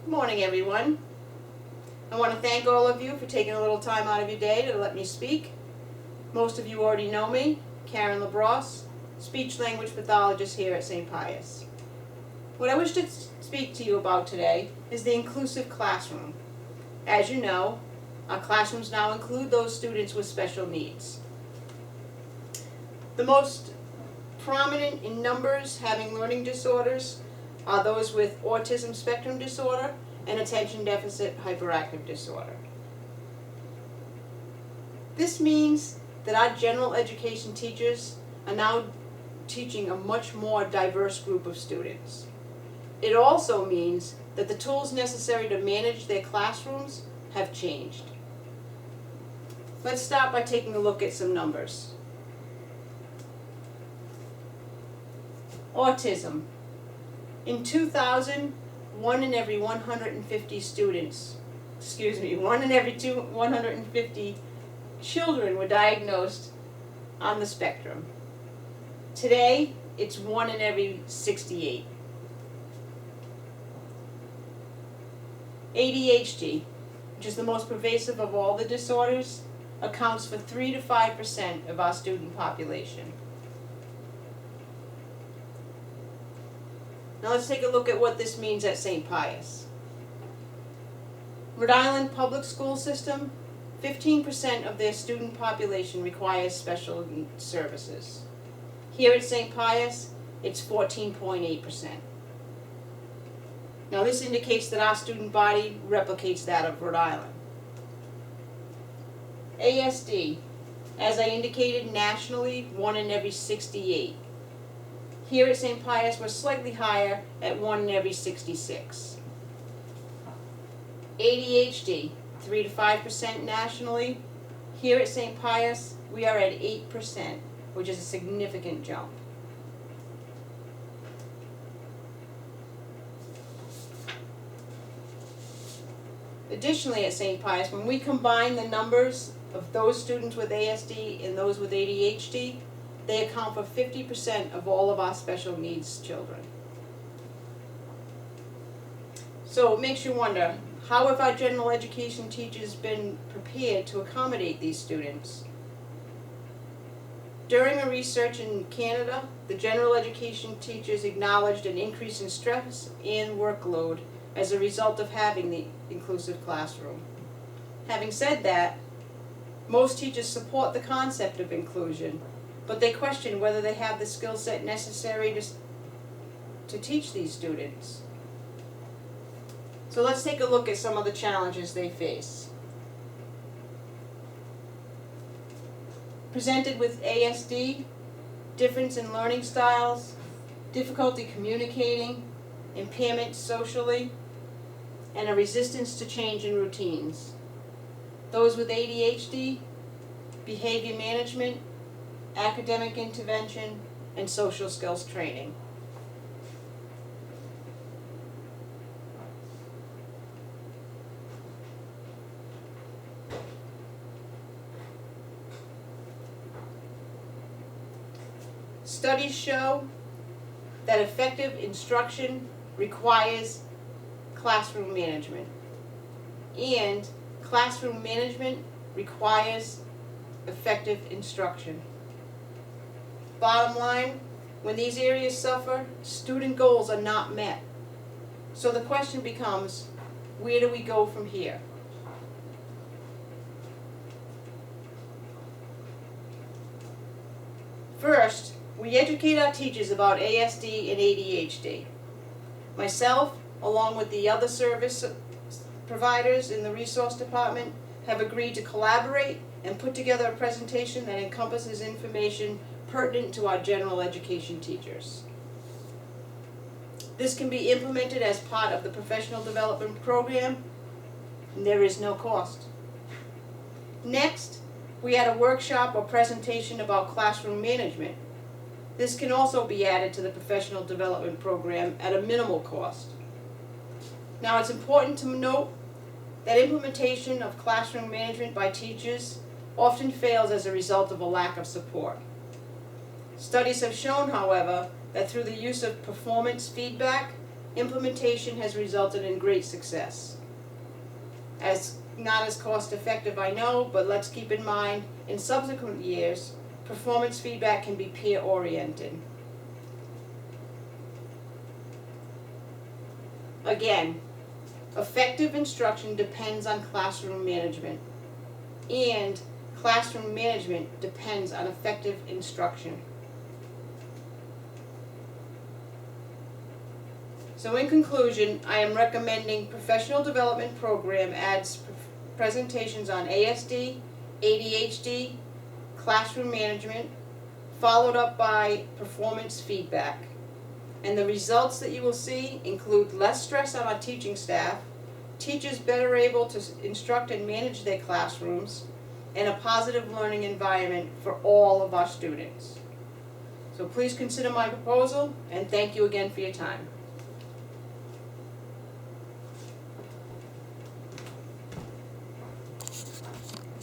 Good morning, everyone. I want to thank all of you for taking a little time out of your day to let me speak. Most of you already know me, Karen LaBrosse, speech-language pathologist here at St. Pius. What I wish to speak to you about today is the inclusive classroom. As you know, our classrooms now include those students with special needs. The most prominent in numbers having learning disorders are those with autism spectrum disorder and attention deficit hyperactive disorder. This means that our general education teachers are now teaching a much more diverse group of students. It also means that the tools necessary to manage their classrooms have changed. Let's start by taking a look at some numbers. Autism. In 2000, 1 in every 150 children were diagnosed on the spectrum. Today, it's 1 in every 68. ADHD, which is the most pervasive of all the disorders, accounts for 3 to 5% of our student population. Now let's take a look at what this means at St. Pius. Rhode Island public school system, 15% of their student population requires special services. Here at St. Pius, it's 14.8%. Now this indicates that our student body replicates that of Rhode Island. ASD, as I indicated, nationally, 1 in every 68. Here at St. Pius, we're slightly higher at 1 in every 66. ADHD, 3 to 5% nationally. Here at St. Pius, we are at 8%, which is a significant jump. Additionally, at St. Pius, when we combine the numbers of those students with ASD and those with ADHD, they account for 50% of all of our special needs children. So it makes you wonder, how have our general education teachers been prepared to accommodate these students? During a research in Canada, the general education teachers acknowledged an increase in stress and workload as a result of having the inclusive classroom. Having said that, most teachers support the concept of inclusion, but they question whether they have the skill set necessary to teach these students. So let's take a look at some of the challenges they face. Presented with ASD, difference in learning styles, difficulty communicating, impairment socially, and a resistance to change in routines. Those with ADHD, behavior management, academic intervention, and social skills training. Studies show that effective instruction requires classroom management, and classroom management requires effective instruction. Bottom line, when these areas suffer, student goals are not met. So the question becomes, where do we go from here? First, we educate our teachers about ASD and ADHD. Myself, along with the other service providers in the resource department, have agreed to collaborate and put together a presentation that encompasses information pertinent to our general education teachers. This can be implemented as part of the professional development program, and there is no cost. Next, we had a workshop or presentation about classroom management. This can also be added to the professional development program at a minimal cost. Now, it's important to note that implementation of classroom management by teachers often fails as a result of a lack of support. Studies have shown, however, that through the use of performance feedback implementation has resulted in great success. Not as cost effective, I know, but let's keep in mind, in subsequent years, performance feedback can be peer oriented. Again, effective instruction depends on classroom management, and classroom management depends on effective instruction. So in conclusion, I am recommending professional development program adds presentations on ASD, ADHD, classroom management, followed up by performance feedback. And the results that you will see include less stress on our teaching staff, teachers better able to instruct and manage their classrooms, and a positive learning environment for all of our students. So please consider my proposal, and thank you again for your time.